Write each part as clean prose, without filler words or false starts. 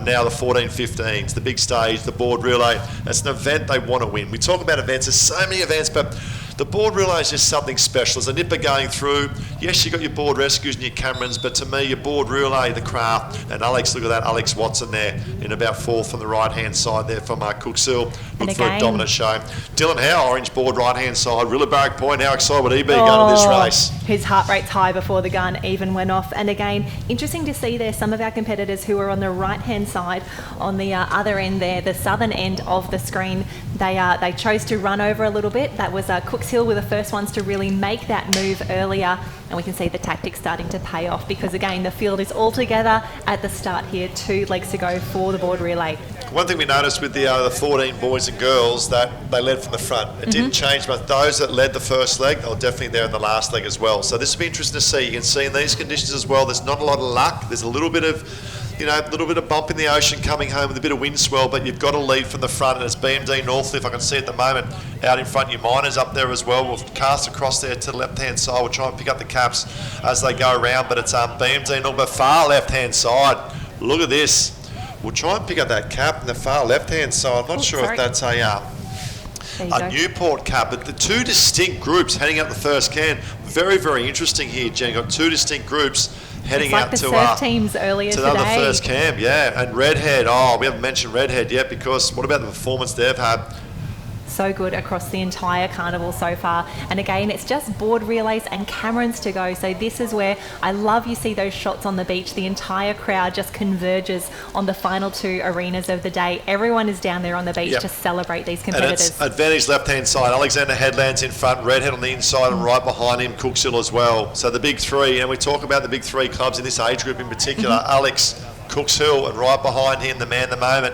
and now the 14-15s, the big stage, the board relay. It's an event they want to win. We talk about events, there's so many events, but the board relay is just something special. As a nipper going through, yes, you've got your board rescues and your Camerons, but to me, your board relay, the craft, and Alex, look at that, Alex Watson there in about fourth on the right-hand side there from Cooks Hill. Look for a dominant show. Dylan Howe, orange board, right-hand side. Rillabarrack Point, how excited would he be going to this race? His heart rate's high before the gun even went off. And again, interesting to see there some of our competitors who are on the right-hand side, on the other end there, the southern end of the screen. They chose to run over a little bit. That was Cooks Hill were the first ones to really make that move earlier, and we can see the tactics starting to pay off because again the field is all together at the start here, 2 legs to go for the board relay. One thing we noticed with the 14 boys and girls, that they led from the front. It didn't change, but those that led the first leg, they were definitely there in the last leg as well. So this will be interesting to see. You can see in these conditions as well, there's not a lot of luck. There's a little bit of bump in the ocean coming home with a bit of wind swell, but you've got to lead from the front, and it's BMD Northcliffe. I can see at the moment out in front. Your Miners up there as well. We'll cast across there to the left-hand side. We'll try and pick up the caps as they go around, but it's BMD Northcliffe, far left-hand side. Look at this. We'll try and pick up that cap in the far left-hand side. I'm not sure if that's a Newport cap, but the 2 distinct groups heading up the first can. Very, very interesting here, Jen. You've got 2 distinct groups heading out to surf teams earlier to today. the first camp, yeah. And Redhead, we haven't mentioned Redhead yet, because what about the performance they've had? So good across the entire carnival so far. And again, it's just board relays and Camerons to go. So this is where I love you see those shots on the beach. The entire crowd just converges on the final 2 arenas of the day. Everyone is down there on the beach to celebrate these competitors. And it's advantage left-hand side. Alexander Headlands in front, Redhead on the inside, and right behind him, Cooks Hill as well. So the big 3, and we talk about the big 3 clubs in this age group in particular, Alex, Cooks Hill, and right behind him, the man, the moment,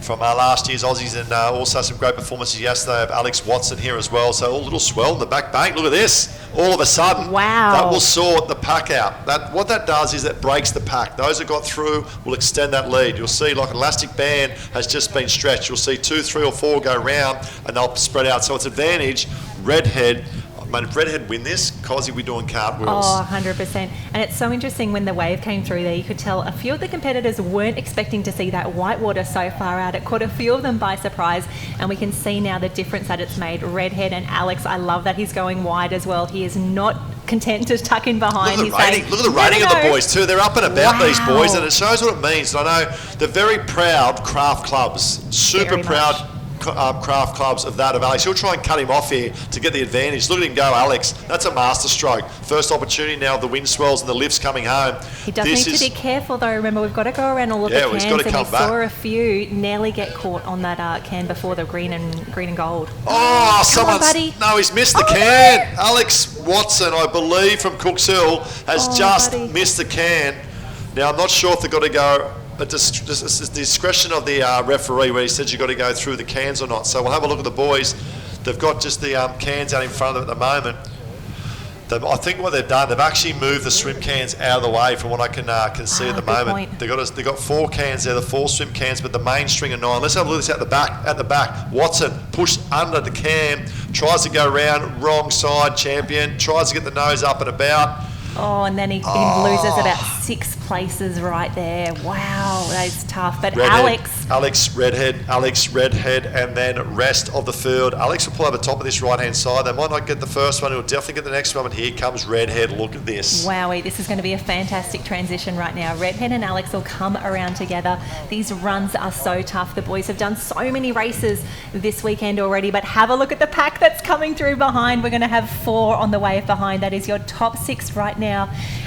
from last year's Aussies, and also some great performances yesterday of Alex Watson here as well. So a little swell in the back bank. Look at this. All of a sudden, that will sort the pack out. What that does is it breaks the pack. Those that got through will extend that lead. You'll see like an elastic band has just been stretched. You'll see 2, 3 or 4 go round and they'll spread out. So it's advantage Redhead. If Redhead win this, Cosy will be doing cartwheels. Oh, 100%. And it's so interesting when the wave came through there, you could tell a few of the competitors weren't expecting to see that whitewater so far out. It caught a few of them by surprise, and we can see now the difference that it's made. Redhead and Alex, I love that he's going wide as well. He is not content to tuck in behind. Look at the rating of the boys too. They're up and about these boys, and it shows what it means. And I know they're very proud craft clubs, super proud craft clubs of Alex. He'll try and cut him off here to get the advantage. Look at him go, Alex. That's a master stroke. First opportunity now, the wind swells and the lifts coming home. He does need to be careful though. Remember, we've got to go around all of the cans, he's got to come back. Saw a few nearly get caught on that can before the green and gold. Oh, he's missed the can. No. Alex Watson, I believe, from Cooks Hill has missed the can. Now, I'm not sure if they've got to go. But it's the discretion of the referee where he says you've got to go through the cans or not. So we'll have a look at the boys. They've got just the cans out in front of them at the moment. I think what they've done, they've actually moved the swim cans out of the way from what I can see at the moment. They've got 4 cans there, the 4 swim cans, but the main string of 9. Let's have a look at this at the back. Watson pushed under the can, tries to go around, wrong side, champion, tries to get the nose up and about. Oh, and then he loses about 6 places right there. Wow, that's tough. But Alex Redhead, and then rest of the field. Alex will pull over top of this right-hand side. They might not get the first one. He'll definitely get the next one. And here comes Redhead. Look at this. Wowie, this is going to be a fantastic transition right now. Redhead and Alex will come around together. These runs are so tough. The boys have done so many races this weekend already, but have a look at the pack that's coming through behind. We're going to have 4 on the wave behind. That is your top 6 right now.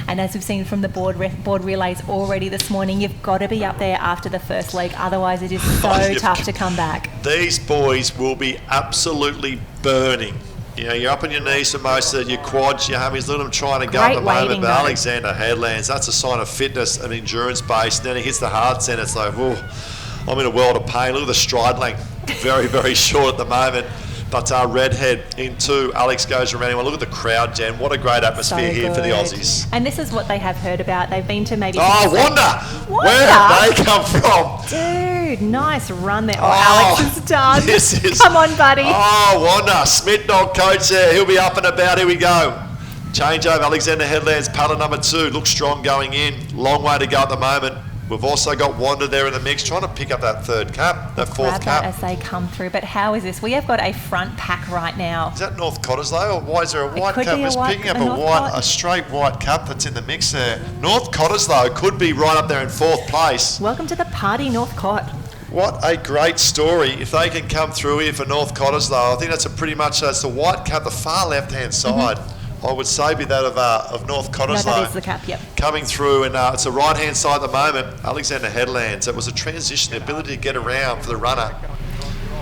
And as we've seen from the board relays already this morning, you've got to be up there after the first leg. Otherwise, it is so tough to come back. These boys will be absolutely burning. You know, you're up on your knees for most of your quads, your hammies. Look at them trying to go at the moment. But Alexander Headlands, that's a sign of fitness and endurance base. And then he hits the hard centre. It's like, whoa, I'm in a world of pain. Look at the stride length. Very, very short at the moment. But Redhead in 2, Alex goes around. Well, look at the crowd, Jen. What a great atmosphere here for the Aussies. And this is what they have heard about. They've been to maybe... Oh, Wanda! Where have they come from? Dude, nice run there. Alex is done. Come on, buddy. Oh, Wanda. Smith dog coach there. He'll be up and about. Here we go. Change over. Alexander Headlands, paddle number 2. Looks strong going in. Long way to go at the moment. We've also got Wanda there in the mix, trying to pick up that third cap, that fourth Grab cap. that as they come through. But how is this? We have got a front pack right now. Is that North Cottesloe, or why is there a white could cap? be a It's white- picking up a North Cot. a straight white cap that's in the mix there. North Cottesloe could be right up there in fourth place. Welcome to the party, Northcott. What a great story if they can come through here for North Cottesloe. I think that's that's the white cap, the far left-hand side. I would say be that of North No, Cottesloe. that is the cap, yep. Coming through, and it's the right-hand side at the moment. Alexander Headlands. It was a transition, the ability to get around for the runner.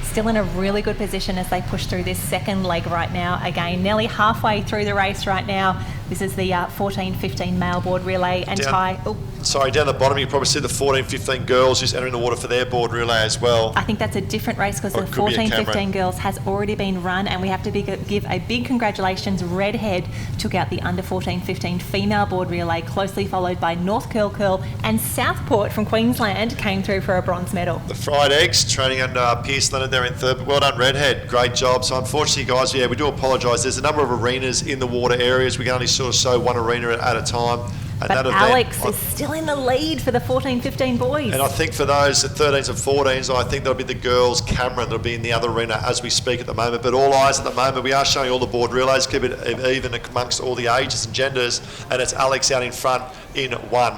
Still in a really good position as they push through this second leg right now. Again, nearly halfway through the race right now. This is the 14-15 male board relay, and Down the bottom you probably see the 14-15 girls just entering the water for their board relay as well. I think that's a different race because Or the it could be a 14-15 girls has already been run, and we have to give a big congratulations. Redhead took out the under 14-15 female board relay, closely followed by North Curl and Southport from Queensland came through for a bronze medal. The Fried Eggs training under Pierce Leonard there in third, but well done Redhead, great job. So unfortunately guys, yeah, we do apologise. There's a number of arenas in the water areas. We can only sort of show one arena at a time. And But that event, Alex is still in the lead for the 14-15 boys. and I think for those at 13s and 14s, I think there'll be the girls, Cameron, that'll be in the other arena as we speak at the moment. But all eyes at the moment, we are showing all the board relays, keep it even amongst all the ages and genders, and it's Alex out in front in one.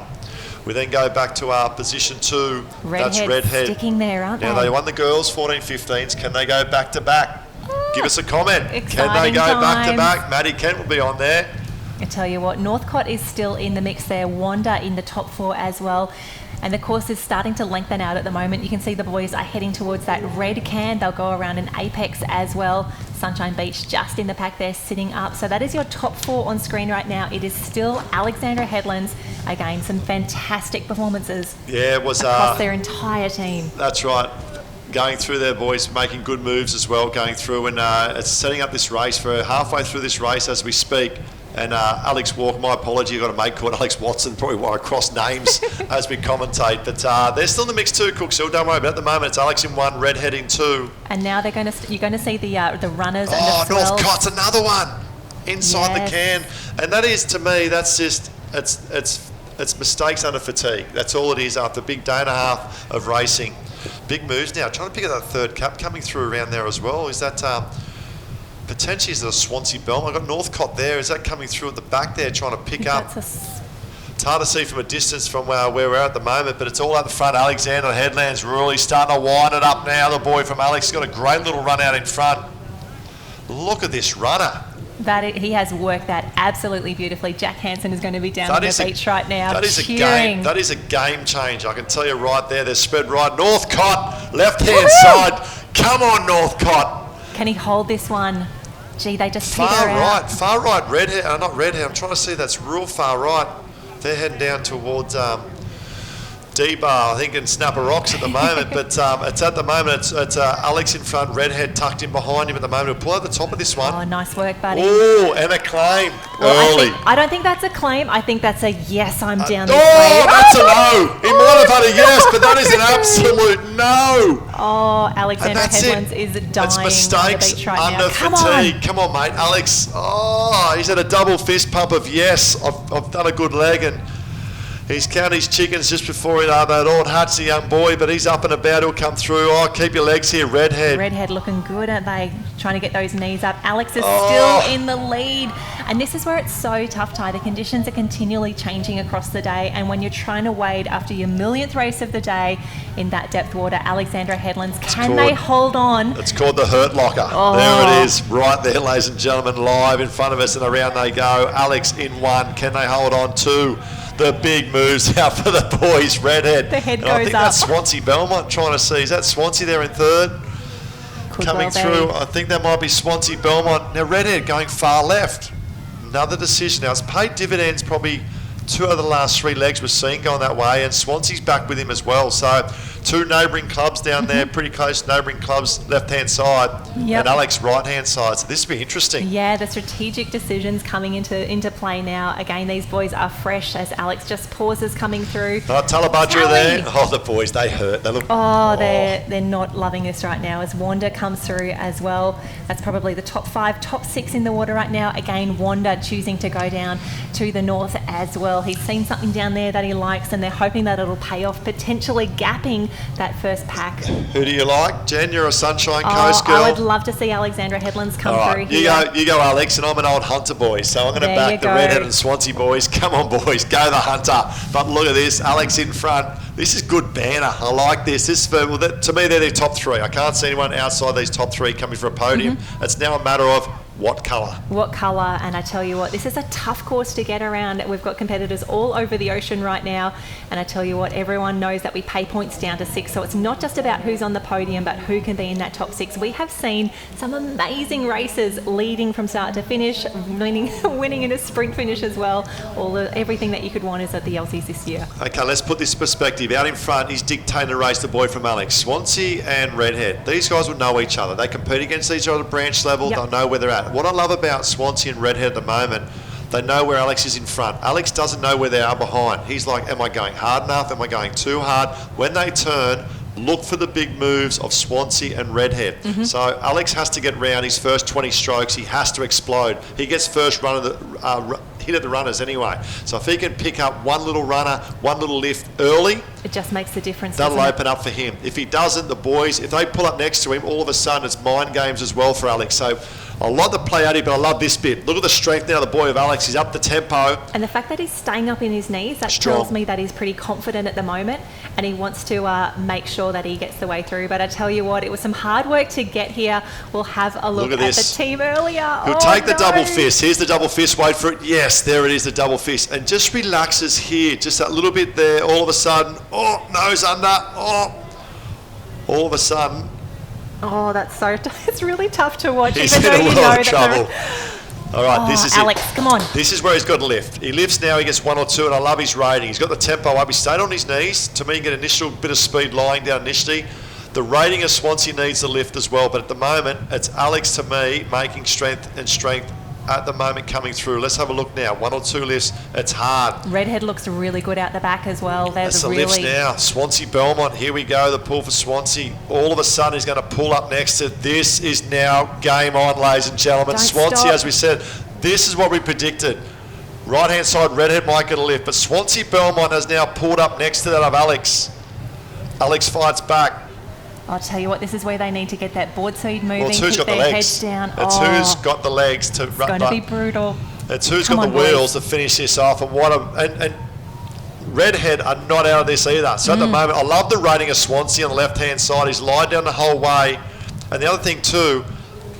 We then go back to our position 2. That's Redhead. Sticking there, aren't Now they? they won the girls 14-15s. Can they go back to back? Give us a comment. Can they exciting go back to times. back? Maddie Kent will be on there. I tell you what, Northcott is still in the mix there. Wanda in the top 4 as well. And the course is starting to lengthen out at the moment. You can see the boys are heading towards that red can. They'll go around an apex as well. Sunshine Beach just in the pack there, sitting up. So that is your top 4 on screen right now. It is still Alexandra Headlands. Again, some fantastic performances. Yeah, it was across their entire team. That's right. Going through there, boys, making good moves as well, going through, and it's setting up this race for halfway through this race as we speak. And Alex Walker, my apology, I've got a mate called Alex Watson, probably why I cross names as we commentate. But they're still in the mix too, Cooksill, don't worry. But at the moment, it's Alex in 1, Redhead in 2. And now you're going to see the runners and the North swells. Cott's another one inside the can. And that is, to me, that's just, it's mistakes under fatigue. That's all it is after a big day and a half of racing. Big moves now. Trying to pick up that third cap coming through around there as well. Is that potentially is it a Swansea Belmont? I've got Northcott there. Is that coming through at the back there trying to pick up? It's hard to see from a distance from where we're at the moment, but it's all at the front. Alexander Headlands really starting to wind it up now. The boy from Alex has got a great little run out in front. Look at this runner. He has worked that absolutely beautifully. Jack Hansen is going to be down on the beach right now. That is cheering. That is a game changer. I can tell you right there. They're spread right. Northcott, left-hand side. Come on, Northcott. Can he hold this one? Gee, they just far peter right, out. far right. Redhead, not Redhead. I'm trying to see. That's real far right. They're heading down towards D-Bar, I think, in Snapper Rocks at the moment. But it's at the moment, it's Alex in front, Redhead tucked in behind him at the moment. We'll pull out the top of this one. Oh, nice work, buddy. Oh, and a claim early. I don't think that's a claim. I think that's a yes, I'm down this way. Oh, that's a no. He might have had a yes, but that is an absolute no. Oh, Alexander And that's Headlands it. is dying It's mistakes on the beach right under now. Come fatigue. on. Come on, mate. Alex, he's had a double fist pump of yes. I've done a good leg, and he's counted his chickens just before that old Hut's a young boy, but he's up and about. He'll come through. Oh, keep your legs here, Redhead. Redhead looking good, aren't they? Trying to get those knees up. Alex is still in the lead. And this is where it's so tough, Ty. The conditions are continually changing across the day. And when you're trying to wade after your millionth race of the day in that depth water, Alexandra Headlands, can they hold on? It's called the Hurt Locker. Oh. There it is, right there, ladies and gentlemen, live in front of us, and around they go. Alex in 1. Can they hold on? 2. The big moves out for the boys. Redhead. The head and I goes think up. that's Swansea Belmont trying to see. Is that Swansea there in 3rd? Coming through. I think that might be Swansea Belmont. Now Redhead going far left. Another decision. Now it's paid dividends probably 2 of the last 3 legs we're seeing going that way, and Swansea's back with him as well. So 2 neighbouring clubs down there, pretty close neighbouring clubs left-hand side, and Alex right-hand side. So this will be interesting. Yeah, the strategic decisions coming into play now. Again, these boys are fresh as Alex just pauses coming through. Talabudger there. Oh, the boys, they hurt. They look. They're not loving this right now as Wanda comes through as well. That's probably the top 5, top 6 in the water right now. Again, Wanda choosing to go down to the north as well. well. He's seen something down there that he likes, and they're hoping that it'll pay off, potentially gapping that first pack. Who do you like? Jen, you're a Sunshine Coast girl. I would love to see Alexandra Headlands come All through right, here. you go, Alex, and I'm an old Hunter boy, so I'm going to There back you the go. Redhead and Swansea boys. Come on, boys, go the Hunter. But look at this, Alex in front. This is good banner. I like this. To me, they're their top three. I can't see anyone outside these top three coming for a podium. It's now a matter of what colour. What colour, and I tell you what, this is a tough course to get around. We've got competitors all over the ocean right now, and I tell you what, everyone knows that we pay points down to 6, so it's not just about who's on the podium, but who can be in that top 6. We have seen some amazing races leading from start to finish, winning in a sprint finish as well. Everything that you could want is at the Aussies this year. Okay, let's put this in perspective. Out in front, he's dictating the race, the boy from Alex. Swansea and Redhead. These guys will know each other. They compete against each other at branch level. Yep. They'll know where they're at. What I love about Swansea and Redhead at the moment, they know where Alex is in front. Alex doesn't know where they are behind. He's like, am I going hard enough? Am I going too hard? When they turn, look for the big moves of Swansea and Redhead. So Alex has to get round his first 20 strokes. He has to explode. He gets first run of the hit at the runners anyway. So if he can pick up one little runner, one little lift early, It just makes the difference. that'll doesn't it? open up for him. If he doesn't, the boys, if they pull up next to him, all of a sudden it's mind games as well for Alex. So I like the play out here, but I love this bit. Look at the strength now, the boy of Alex. He's up the tempo. And the fact that he's staying up in his knees, that Strong. tells me that he's pretty confident at the moment, and he wants to make sure that he gets the way through. But I tell you what, it was some hard work to get here. We'll have a look at at this. the team earlier. He'll take the double fist. Here's the double fist. Wait for it. Yes, there it is, the double fist. And just relaxes here. Just that little bit there. All of a sudden, nose under. All of a sudden, Oh, it's really tough to watch. he's even in though a you know world that of trouble. All right, this is Alex, it. come on. This is where he's got to lift. He lifts now, he gets 1 or 2, and I love his rating. He's got the tempo up. He stayed on his knees. To me, you get an initial bit of speed lying down initially. The rating of Swansea needs the lift as well, but at the moment, it's Alex to me making strength at the moment coming through. Let's have a look now. 1 or 2 lifts. It's hard. Redhead looks really good out the back as well. That's There's the lifts really now. Swansea Belmont. Here we go. The pull for Swansea. All of a sudden, he's going to pull up next to this. Is now game on, ladies and gentlemen. Don't Swansea, stop. as we said, this is what we predicted. Right hand side, Redhead might get a lift, but Swansea Belmont has now pulled up next to that of Alex. Alex fights back. I'll tell you what, this is where they need to get that board seed moving, Well, it's who's keep got the their legs. heads down. It's who's got the legs to It's going to be brutal. It's who's Come got on, the wheels to finish this off, and Redhead are not out of this either. So at the moment, I love the rating of Swansea on the left-hand side. He's lied down the whole way. And the other thing too,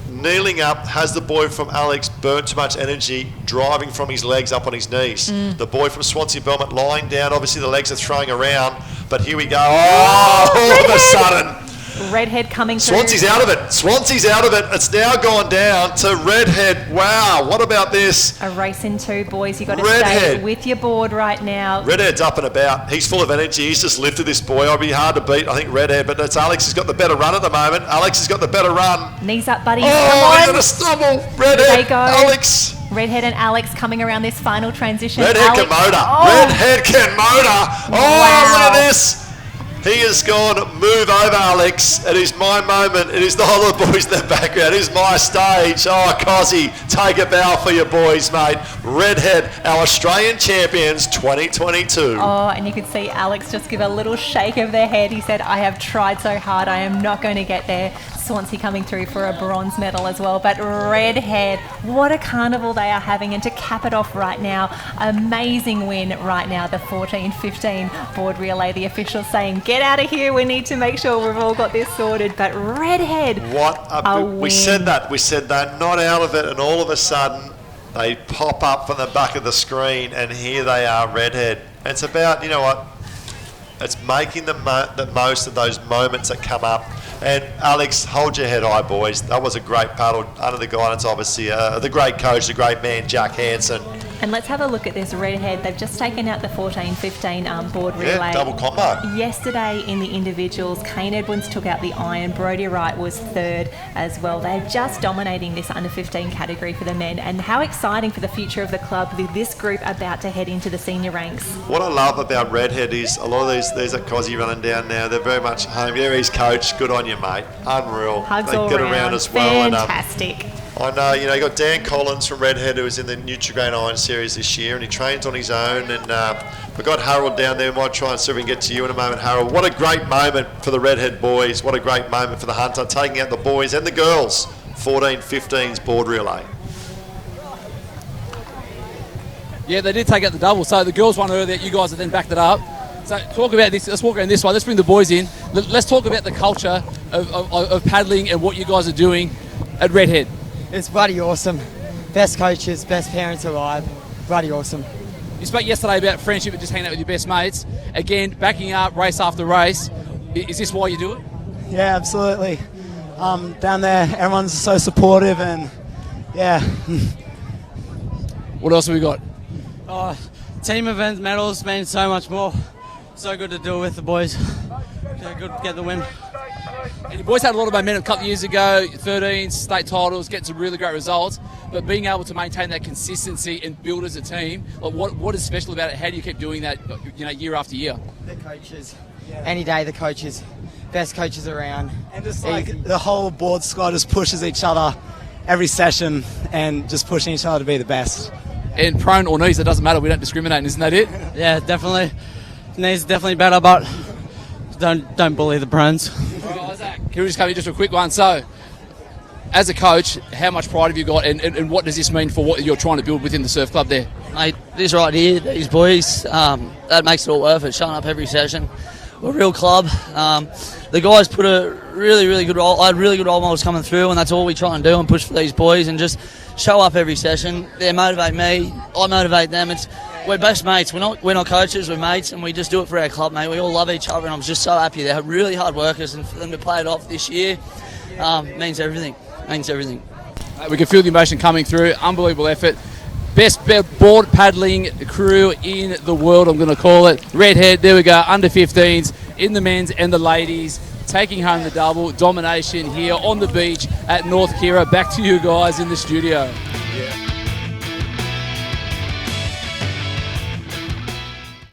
kneeling up has the boy from Alex burnt too much energy driving from his legs up on his knees. The boy from Swansea Belmont lying down. Obviously the legs are throwing around, but here we go. All of a sudden. Redhead coming through. Swansea's out of it. Swansea's out of it. It's now gone down to Redhead. Wow, what about this? A race in 2, boys. You've got to Redhead. stay with your board right now. Redhead's up and about. He's full of energy. He's just lifted this boy. I'll be hard to beat, I think, Redhead, but it's Alex who's got the better run at the moment. Alex has got the better run. Knees up, buddy. Oh, Come he's on. going to stumble. Redhead, They go. Alex. Redhead and Alex coming around this final transition. Redhead can Alex- motor. Oh, Redhead can motor. Oh, Wow. look at this. He has gone, move over, Alex. It is my moment. It is the whole of the boys in the background. It is my stage. Oh, Cozzy, take a bow for your boys, mate. Redhead, our Australian champions 2022. Oh, and you could see Alex just give a little shake of their head. He said, I have tried so hard. I am not going to get there. Swansea coming through for a bronze medal as well. But Redhead, what a carnival they are having. And to cap it off right now, amazing win right now. The 14-15 board relay, the officials saying, get out of here. We need to make sure we've all got this sorted. But Redhead, What a win. we said they're not out of it, and all of a sudden they pop up from the back of the screen, and here they are, Redhead. And it's about, you know what, it's making the most of those moments that come up. And Alex, hold your head high, boys. That was a great paddle under the guidance, obviously, the great coach, the great man, Jack Hansen. And let's have a look at this Redhead. They've just taken out the 14-15 board relay. Yeah, double combo. Yesterday in the individuals, Kane Edwards took out the iron. Brodie Wright was 3rd as well. They're just dominating this under 15 category for the men. And how exciting for the future of the club with this group about to head into the senior ranks. What I love about Redhead is a lot of these are Cozzy running down now. They're very much home. Yeah, he's coach. Good on you, mate. Unreal. Hugs they all get around. around as well. Fantastic. I know, you know, you got Dan Collins from Redhead who was in the Nutrigrain Iron Series this year, and he trains on his own. And we've got Harold down there. We might try and see if we can get to you in a moment, Harold. What a great moment for the Redhead boys. What a great moment for the Hunter, taking out the boys and the girls. 14-15's board relay. Yeah, they did take out the double. So the girls won earlier. You guys have then backed it up. So talk about this. Let's walk around this way. Let's bring the boys in. Let's talk about the culture of paddling and what you guys are doing at Redhead. It's bloody awesome. Best coaches, best parents alive. Bloody awesome. You spoke yesterday about friendship and just hanging out with your best mates. Again, backing up race after race. Is this why you do it? Yeah, absolutely. Down there, everyone's so supportive and yeah. What else have we got? Team event medals mean so much more. So good to do it with the boys. So good to get the win. And you boys had a lot of momentum a couple of years ago, 13 state titles, getting some really great results, but being able to maintain that consistency and build as a team, like what is special about it? How do you keep doing that, you know, year after year? The coaches. Any day the coaches. Best coaches around. And just like the whole board squad just pushes each other every session and just pushing each other to be the best. And prone or knees, it doesn't matter, we don't discriminate, isn't that it? Yeah, definitely. Knees definitely better, but don't bully the prones. Can we just come in just a quick one? So, as a coach, how much pride have you got, and what does this mean for what you're trying to build within the surf club there? Mate, this right here, these boys, that makes it all worth it, showing up every session. We're a real club. The guys put a really good role. I had really good role models coming through, and that's all we try and do and push for these boys and just show up every session. They motivate me, I motivate them. We're best mates. We're not coaches, we're mates, and we just do it for our club, mate. We all love each other, and I'm just so happy. They're really hard workers, and for them to play it off this year means everything. Means everything. We can feel the emotion coming through. Unbelievable effort. Best board paddling crew in the world, I'm going to call it. Redhead, there we go, under 15s in the men's and the ladies, taking home the double. Domination here on the beach at North Kira. Back to you guys in the studio.